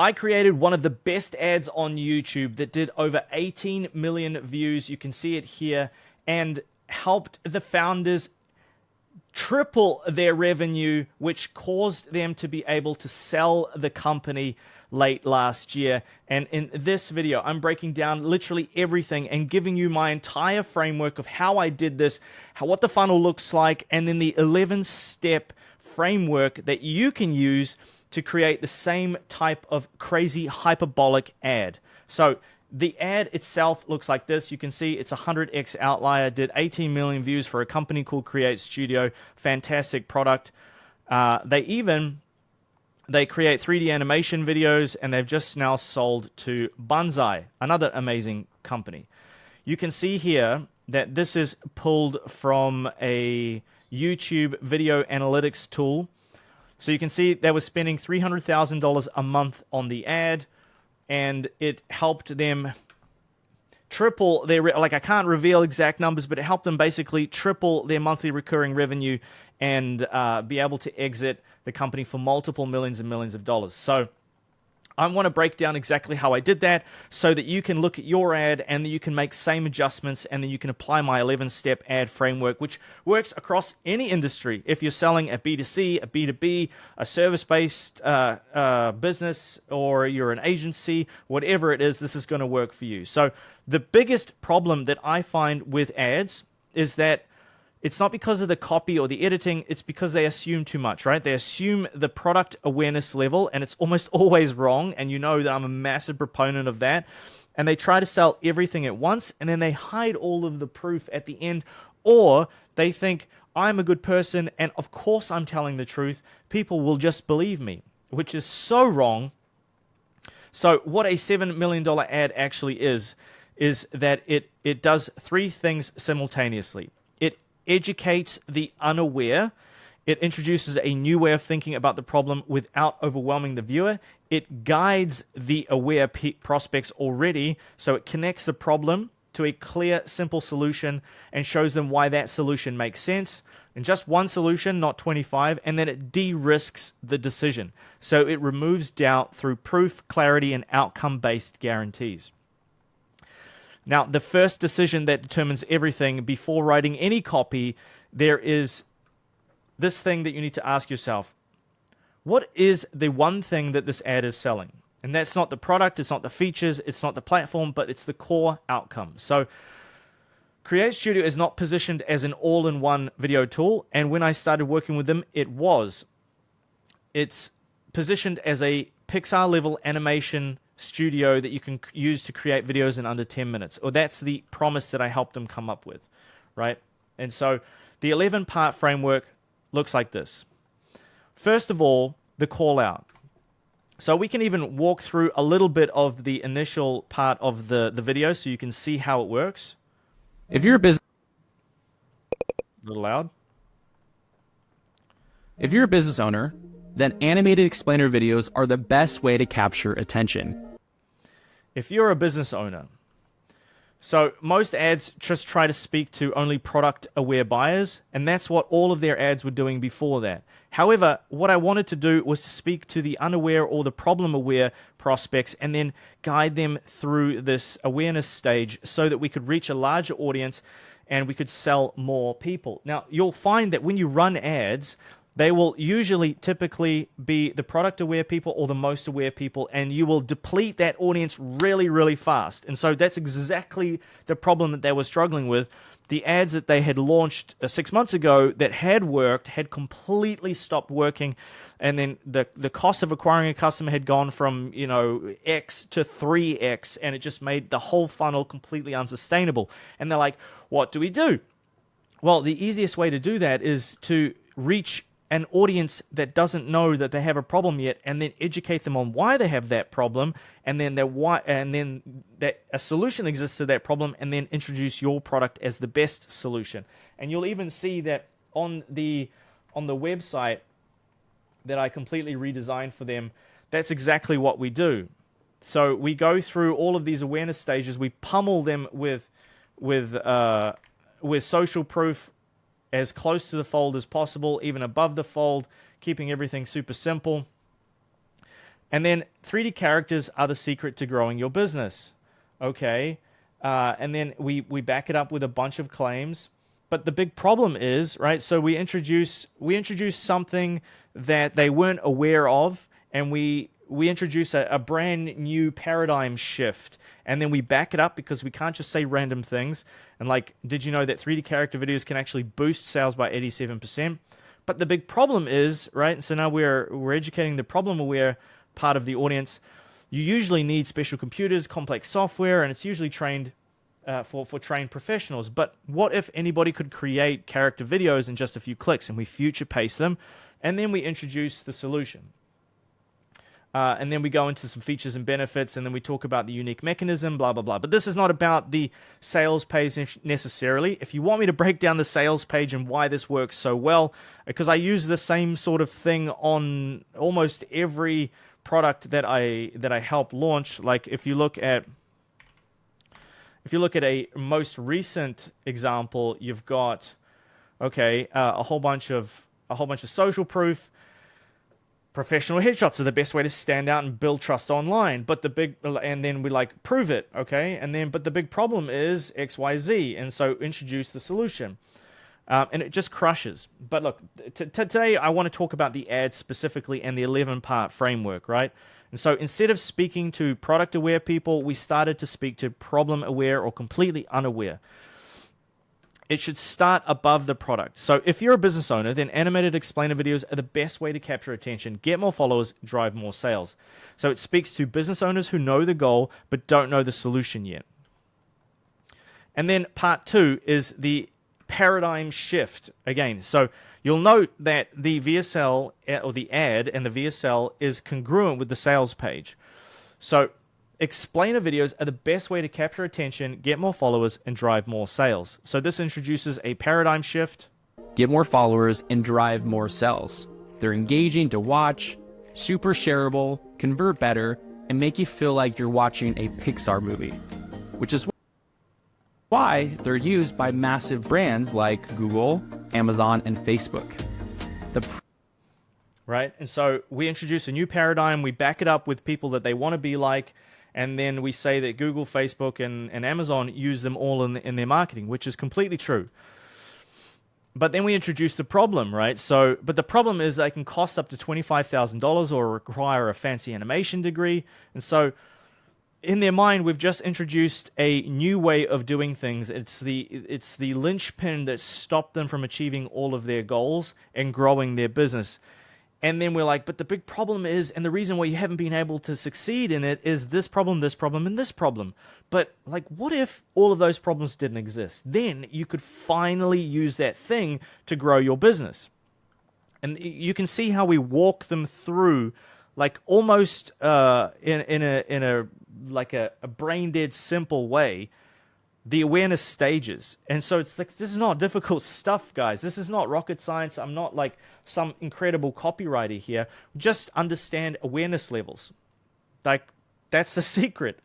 I created one of the best ads on YouTube that did over 18 million views. You can see it here, and helped the founders triple their revenue, which caused them to be able to sell the company late last year. And in this video, I'm breaking down literally everything and giving you my entire framework of how I did this, what the funnel looks like, and then the 11-step framework that you can use to create the same type of crazy hyperbolic ad. So the ad itself looks like this. You can see it's a 100x outlier, did 18 million views for a company called Create Studio. Fantastic product. They create 3D animation videos, and they've just now sold to Banzai, another amazing company. You can see here that this is pulled from a YouTube video analytics tool. So you can see they were spending $300,000 a month on the ad, and it helped them triple their, like, I can't reveal exact numbers, but it helped them basically triple their monthly recurring revenue and be able to exit the company for multiple millions and millions of dollars. So I want to break down exactly how I did that so that you can look at your ad and that you can make same adjustments, and then you can apply my 11-step ad framework, which works across any industry. If you're selling a B2C, a B2B, a service-based business, or you're an agency, whatever it is, this is going to work for you. So the biggest problem that I find with ads is that it's not because of the copy or the editing, it's because they assume too much, right? They assume the product awareness level, and it's almost always wrong, and you know that I'm a massive proponent of that. And they try to sell everything at once, and then they hide all of the proof at the end, or they think, I'm a good person, and of course I'm telling the truth, people will just believe me, which is so wrong. So what a $7 million ad actually is that it does three things simultaneously. It educates the unaware. It introduces a new way of thinking about the problem without overwhelming the viewer. It guides the aware prospects already, so it connects the problem to a clear, simple solution and shows them why that solution makes sense. And just one solution, not 25, and then it de-risks the decision. So it removes doubt through proof, clarity, and outcome-based guarantees. Now, the first decision that determines everything before writing any copy, there is this thing that you need to ask yourself. What is the one thing that this ad is selling? And that's not the product, it's not the features, it's not the platform, but it's the core outcome. So Create Studio is not positioned as an all-in-one video tool, and when I started working with them, it was. It's positioned as a Pixar-level animation studio that you can use to create videos in under 10 minutes. Or that's the promise that I helped them come up with, right? And so the 11-part framework looks like this. First of all, the call out. So we can even walk through a little bit of the initial part of the video so you can see how it works. If you're a business, A little loud. if you're a business owner, then animated explainer videos are the best way to capture attention. If you're a business owner, so most ads just try to speak to only product-aware buyers, and that's what all of their ads were doing before that. However, what I wanted to do was to speak to the unaware or the problem-aware prospects and then guide them through this awareness stage so that we could reach a larger audience and we could sell more people. Now, you'll find that when you run ads, they will usually typically be the product-aware people or the most aware people, and you will deplete that audience really, really fast. And so that's exactly the problem that they were struggling with. The ads that they had launched 6 months ago that had worked had completely stopped working, and then the cost of acquiring a customer had gone from, you know, X to 3X, and it just made the whole funnel completely unsustainable. And they're like, what do we do? Well, the easiest way to do that is to reach an audience that doesn't know that they have a problem yet, and then educate them on why they have that problem, and then that a solution exists to that problem, and then introduce your product as the best solution. And you'll even see that on the website that I completely redesigned for them, that's exactly what we do. So we go through all of these awareness stages, we pummel them with social proof, as close to the fold as possible, even above the fold, keeping everything super simple. And then 3D characters are the secret to growing your business. Okay. And then we back it up with a bunch of claims. But the big problem is, right, so we introduce something that they weren't aware of, and we introduce a brand new paradigm shift, and then we back it up because we can't just say random things. And like, did you know that 3D character videos can actually boost sales by 87%? But the big problem is, right, so now we're educating the problem-aware part of the audience. You usually need special computers, complex software, and it's usually trained for trained professionals. But what if anybody could create character videos in just a few clicks, and we future pace them, and then we introduce the solution? And then we go into some features and benefits, and then we talk about the unique mechanism, blah, blah, blah. But this is not about the sales page necessarily. If you want me to break down the sales page and why this works so well, because I use the same sort of thing on almost every product that I help launch. Like if you look at a most recent example, you've got a whole bunch of social proof. Professional headshots are the best way to stand out and build trust online. And then we like prove it, okay? But the big problem is XYZ, and so introduce the solution. And it just crushes. But look, today I want to talk about the ads specifically and the 11-part framework, right? And so instead of speaking to product-aware people, we started to speak to problem-aware or completely unaware. It should start above the product. So if you're a business owner, then animated explainer videos are the best way to capture attention, get more followers, drive more sales. So it speaks to business owners who know the goal but don't know the solution yet. And then part 2 is the paradigm shift again. So you'll note that the VSL or the ad and the VSL is congruent with the sales page. So explainer videos are the best way to capture attention, get more followers, and drive more sales. So this introduces a paradigm shift. Get more followers and drive more sales. They're engaging to watch, super shareable, convert better, and make you feel like you're watching a Pixar movie, which is why they're used by massive brands like Google, Amazon, and Facebook. Right? And so we introduce a new paradigm, we back it up with people that they want to be like, and then we say that Google, Facebook, and Amazon use them all in their marketing, which is completely true. But then we introduce the problem, right? But the problem is they can cost up to $25,000 or require a fancy animation degree. And so in their mind, we've just introduced a new way of doing things. It's the linchpin that stopped them from achieving all of their goals and growing their business. And then we're like, but the big problem is, and the reason why you haven't been able to succeed in it is this problem, and this problem. But like, what if all of those problems didn't exist? Then you could finally use that thing to grow your business. And you can see how we walk them through, like almost in a brain dead simple way, the awareness stages. And so it's like, this is not difficult stuff, guys. This is not rocket science. I'm not like some incredible copywriter here. Just understand awareness levels. Like, that's the secret.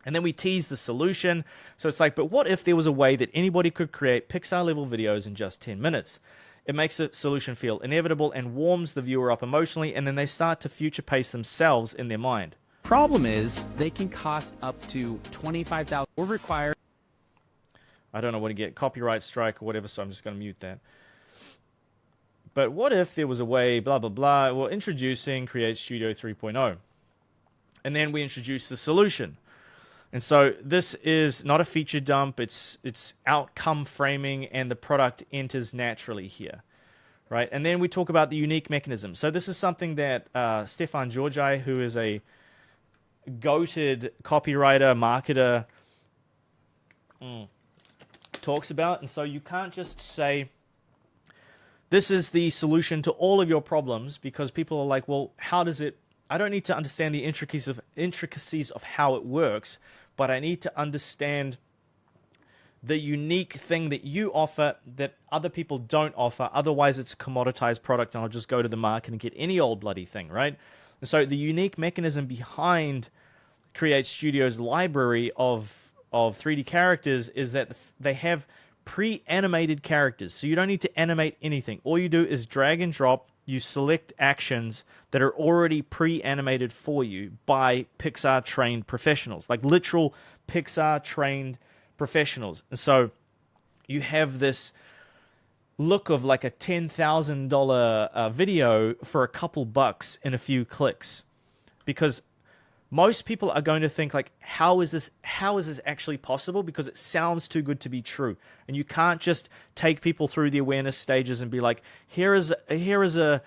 And then we tease the solution. So it's like, but what if there was a way that anybody could create Pixar-level videos in just 10 minutes? It makes the solution feel inevitable and warms the viewer up emotionally, and then they start to future pace themselves in their mind. Problem is, they can cost up to $25,000 or require. I don't know what to get, copyright strike or whatever, so I'm just going to mute that. But what if there was a way, blah, blah, blah, well, introducing Create Studio 3.0. And then we introduce the solution. And so this is not a feature dump, it's outcome framing, and the product enters naturally here. Right? And then we talk about the unique mechanism. So this is something that Stefan Georgi, who is a goated copywriter, marketer, talks about. And so you can't just say, this is the solution to all of your problems, because people are like, well, how does it, I don't need to understand the intricacies of how it works, but I need to understand the unique thing that you offer that other people don't offer. Otherwise, it's a commoditized product, and I'll just go to the market and get any old bloody thing, right? And so the unique mechanism behind Create Studio's library of 3D characters is that they have pre-animated characters. So you don't need to animate anything. All you do is drag and drop you select actions that are already pre-animated for you by Pixar-trained professionals, like literal Pixar-trained professionals. And so you have this look of like a $10,000 video for a couple bucks in a few clicks, because most people are going to think like, how is this actually possible? Because it sounds too good to be true. And you can't just take people through the awareness stages and be like, here is a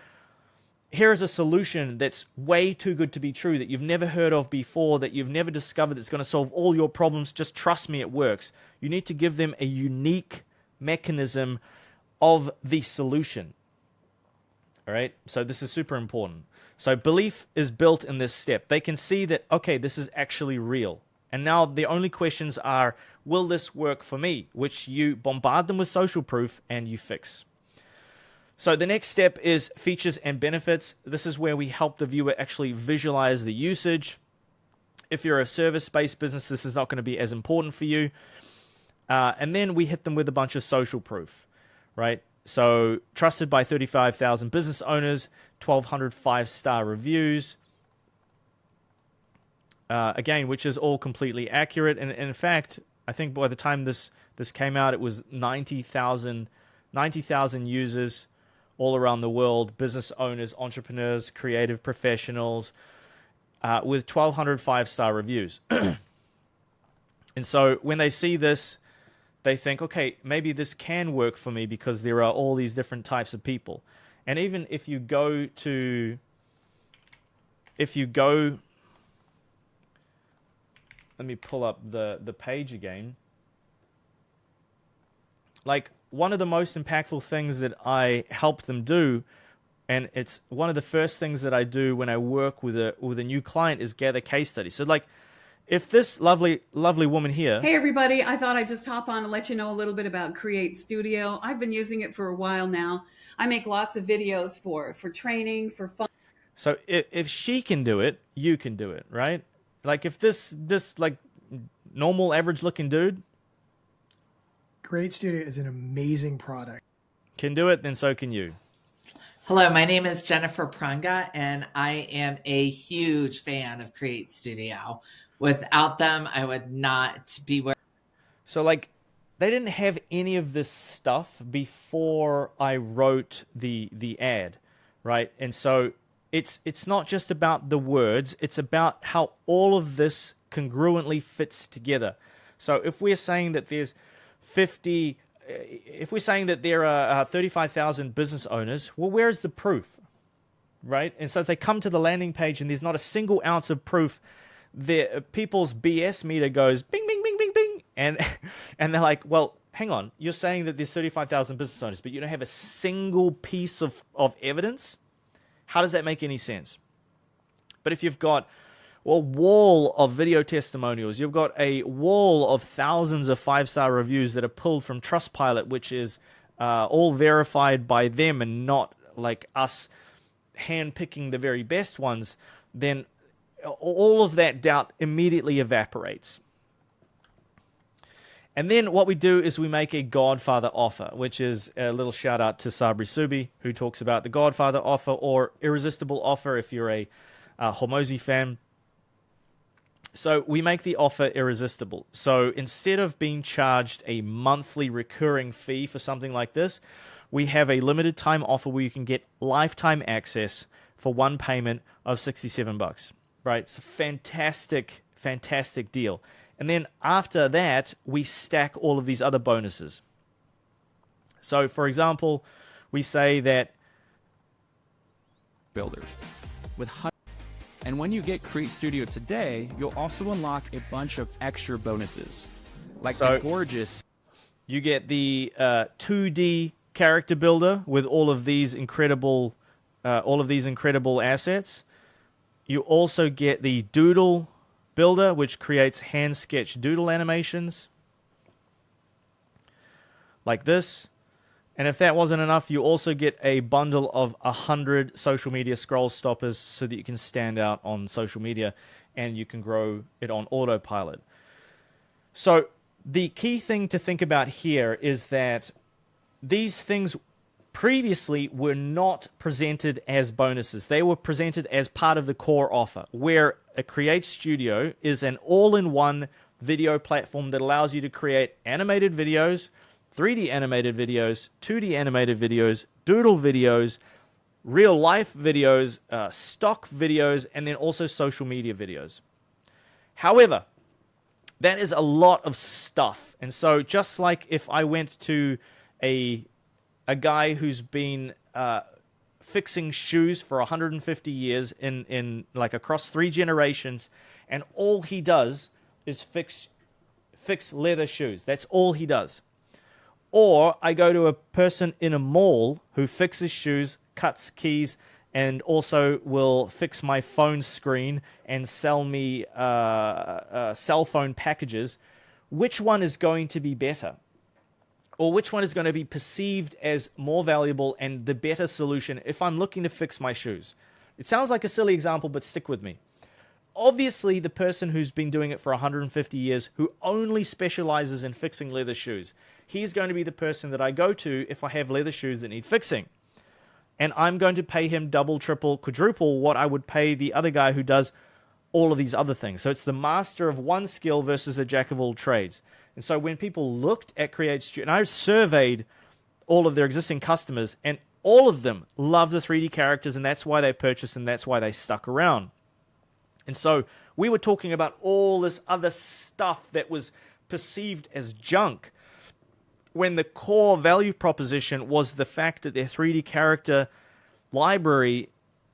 solution that's way too good to be true, that you've never heard of before, that you've never discovered, that's going to solve all your problems. Just trust me, it works. You need to give them a unique mechanism of the solution. All right? So this is super important. So belief is built in this step. They can see that, okay, this is actually real. And now the only questions are, will this work for me? Which you bombard them with social proof and you fix. So the next step is features and benefits. This is where we help the viewer actually visualize the usage. If you're a service-based business, this is not going to be as important for you. And then we hit them with a bunch of social proof, right? So trusted by 35,000 business owners, 1,200 5-star reviews. Again, which is all completely accurate. And in fact, I think by the time this came out, it was 90,000 users all around the world, business owners, entrepreneurs, creative professionals, with 1,200 5-star reviews. And so when they see this, they think, okay, maybe this can work for me because there are all these different types of people. And even if you go, let me pull up the page again. Like, one of the most impactful things that I help them do, and it's one of the first things that I do when I work with a new client, is gather case studies. So like, if this lovely woman here... Hey everybody, I thought I'd just hop on and let you know a little bit about Create Studio. I've been using it for a while now. I make lots of videos for training, for fun. So if she can do it, you can do it, right? Like, if this like normal average looking dude Create Studio is an amazing product. can do it, then so can you. Hello, my name is Jennifer Prunga, and I am a huge fan of Create Studio. Without them, I would not be where. So like, they didn't have any of this stuff before I wrote the ad, right? And so it's not just about the words, it's about how all of this congruently fits together. So if we're saying that there's if we're saying that there are 35,000 business owners, well, where's the proof, right? And so if they come to the landing page and there's not a single ounce of proof, people's BS meter goes bing, bing, bing, bing, bing. And they're like, well, hang on, you're saying that there's 35,000 business owners, but you don't have a single piece of evidence? How does that make any sense? But if you've got a wall of video testimonials, you've got a wall of thousands of 5-star reviews that are pulled from Trustpilot, which is all verified by them and not like us handpicking the very best ones, then all of that doubt immediately evaporates. And then what we do is we make a Godfather offer, which is a little shout out to Sabri Subi, who talks about the Godfather offer, or irresistible offer if you're a Hormozi fan. So we make the offer irresistible. So instead of being charged a monthly recurring fee for something like this, we have a limited time offer where you can get lifetime access for one payment of $67. Right? It's a fantastic, fantastic deal. And then after that, we stack all of these other bonuses. So, for example, we say that builder with and when you get Create Studio today, you'll also unlock a bunch of extra bonuses, like the gorgeous. You get the 2D character builder with all of these incredible assets. You also get the doodle builder, which creates hand-sketched doodle animations like this. And if that wasn't enough, you also get a bundle of 100 social media scroll stoppers so that you can stand out on social media and you can grow it on autopilot. So the key thing to think about here is that these things previously were not presented as bonuses. They were presented as part of the core offer, where a Create Studio is an all-in-one video platform that allows you to create animated videos, 3D animated videos, 2D animated videos, doodle videos, real-life videos, stock videos, and then also social media videos. However, that is a lot of stuff. And so just like if I went to a guy who's been fixing shoes for 150 years in like across 3 generations, and all he does is fix leather shoes. That's all he does. Or I go to a person in a mall who fixes shoes, cuts keys, and also will fix my phone screen and sell me cell phone packages. Which one is going to be better? Or which one is going to be perceived as more valuable and the better solution if I'm looking to fix my shoes? It sounds like a silly example, but stick with me. Obviously, the person who's been doing it for 150 years, who only specializes in fixing leather shoes, he's going to be the person that I go to if I have leather shoes that need fixing. And I'm going to pay him double, triple, quadruple what I would pay the other guy who does all of these other things. So it's the master of one skill versus a jack of all trades. And so when people looked at Create Studio, and I surveyed all of their existing customers, and all of them love the 3D characters, and that's why they purchased, and that's why they stuck around. And so we were talking about all this other stuff that was perceived as junk, when the core value proposition was the fact that their 3D character library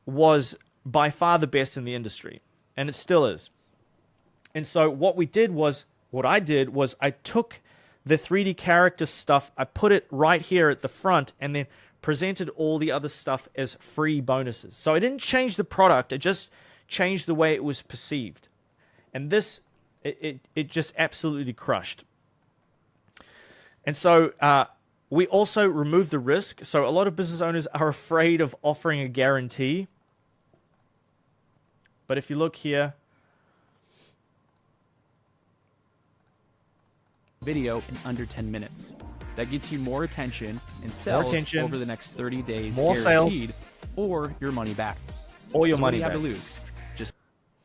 was by far the best in the industry. And it still is. And so what I did was I took the 3D character stuff, I put it right here at the front, and then presented all the other stuff as free bonuses. So I didn't change the product, I just changed the way it was perceived. And this, it just absolutely crushed. And so we also removed the risk. So a lot of business owners are afraid of offering a guarantee. But if you look here, video in under 10 minutes. That gets you more attention and sales over the next 30 days, more guaranteed, sales, or your money back. Or your so money what do you back. have to lose? Just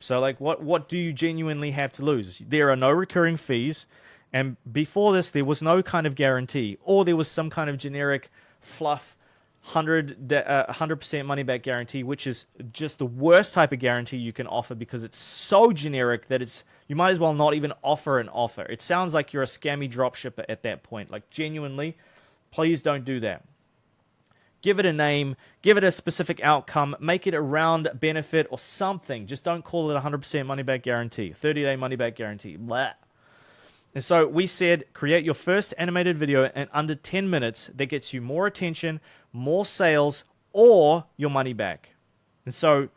so like what do you genuinely have to lose? There are no recurring fees, and before this there was no kind of guarantee, or there was some kind of generic fluff 100% money back guarantee, which is just the worst type of guarantee you can offer because it's so generic that you might as well not even offer an offer. It sounds like you're a scammy dropshipper at that point. Like, genuinely, please don't do that. Give it a name, give it a specific outcome, make it a round benefit or something. Just don't call it 100% money back guarantee, 30-day money back guarantee. Blah. And so we said, create your first animated video in under 10 minutes that gets you more attention, more sales, or your money back. And so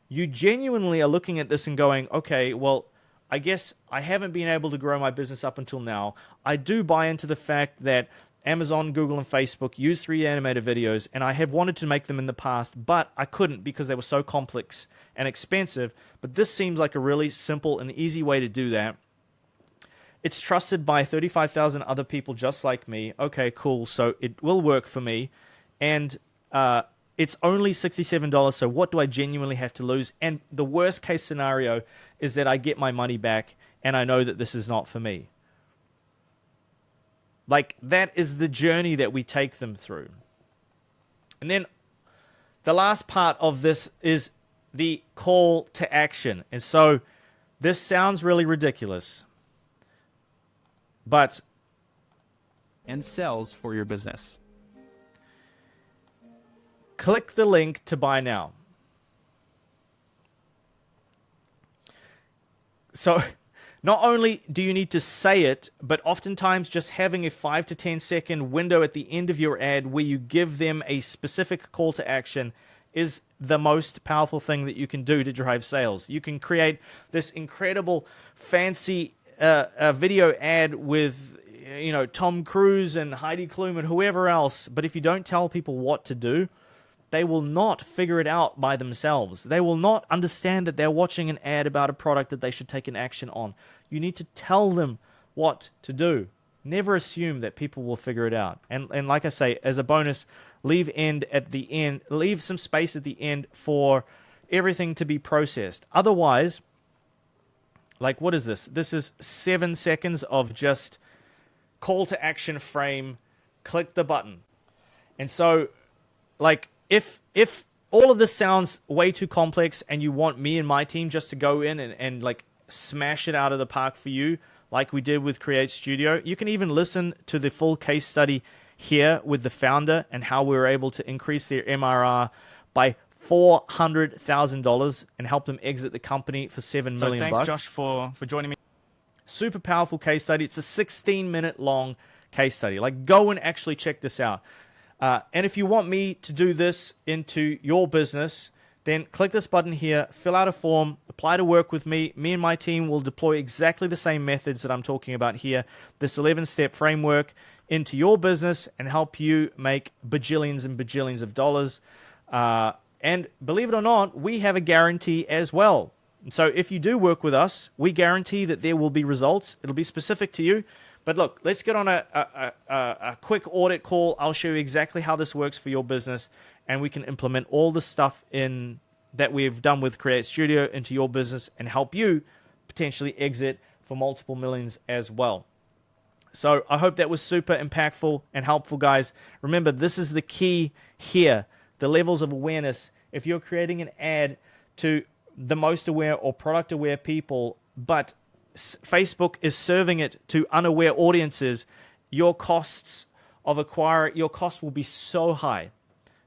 you genuinely are looking at this and going, okay, well, I guess I haven't been able to grow my business up until now. I do buy into the fact that Amazon, Google, and Facebook use 3D animated videos, and I have wanted to make them in the past, but I couldn't because they were so complex and expensive. But this seems like a really simple and easy way to do that. It's trusted by 35,000 other people just like me. Okay, cool. So it will work for me. And it's only $67. So what do I genuinely have to lose? And the worst case scenario is that I get my money back and I know that this is not for me. Like, that is the journey that we take them through. And then the last part of this is the call to action. And so this sounds really ridiculous, but and sells for your business. Click the link to buy now. So not only do you need to say it, but oftentimes just having a 5 to 10 second window at the end of your ad where you give them a specific call to action is the most powerful thing that you can do to drive sales. You can create this incredible fancy video ad with, you know, Tom Cruise and Heidi Klum and whoever else, but if you don't tell people what to do, they will not figure it out by themselves. They will not understand that they're watching an ad about a product that they should take an action on. You need to tell them what to do. Never assume that people will figure it out. And like I say, as a bonus, leave some space at the end for everything to be processed. Otherwise, like, what is this? This is 7 seconds of just call to action frame, click the button. And so, like, if all of this sounds way too complex and you want me and my team just to go in and like smash it out of the park for you, like we did with Create Studio, you can even listen to the full case study here with the founder and how we were able to increase their MRR by $400,000 and help them exit the company for $7 million. So thanks, Josh, for joining me. Super powerful case study. It's a 16-minute long case study. Like, go and actually check this out. And if you want me to do this into your business, then click this button here, fill out a form, apply to work with me. Me and my team will deploy exactly the same methods that I'm talking about here, this 11-step framework, into your business and help you make bajillions and bajillions of dollars. And believe it or not, we have a guarantee as well. So if you do work with us, we guarantee that there will be results. It'll be specific to you. But look, let's get on a quick audit call. I'll show you exactly how this works for your business, and we can implement all the stuff in that we've done with Create Studio into your business and help you potentially exit for multiple millions as well. So I hope that was super impactful and helpful, guys. Remember, this is the key here, the levels of awareness. If you're creating an ad to the most aware or product aware people, but Facebook is serving it to unaware audiences, your costs will be so high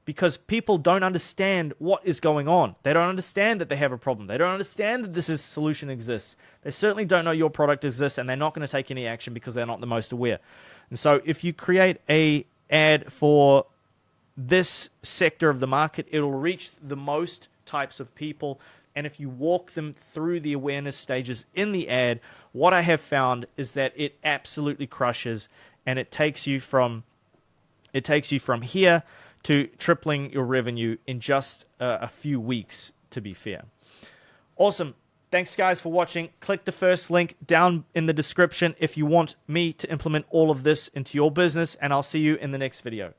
because people don't understand what is going on. They don't understand that they have a problem. They don't understand that this solution exists. They certainly don't know your product exists, and they're not going to take any action because they're not the most aware. And so if you create a ad for this sector of the market, it'll reach the most types of people. And if you walk them through the awareness stages in the ad, what I have found is that it absolutely crushes, and it takes you from here to tripling your revenue in just a few weeks, to be fair. Awesome. Thanks, guys, for watching. Click the first link down in the description if you want me to implement all of this into your business, and I'll see you in the next video.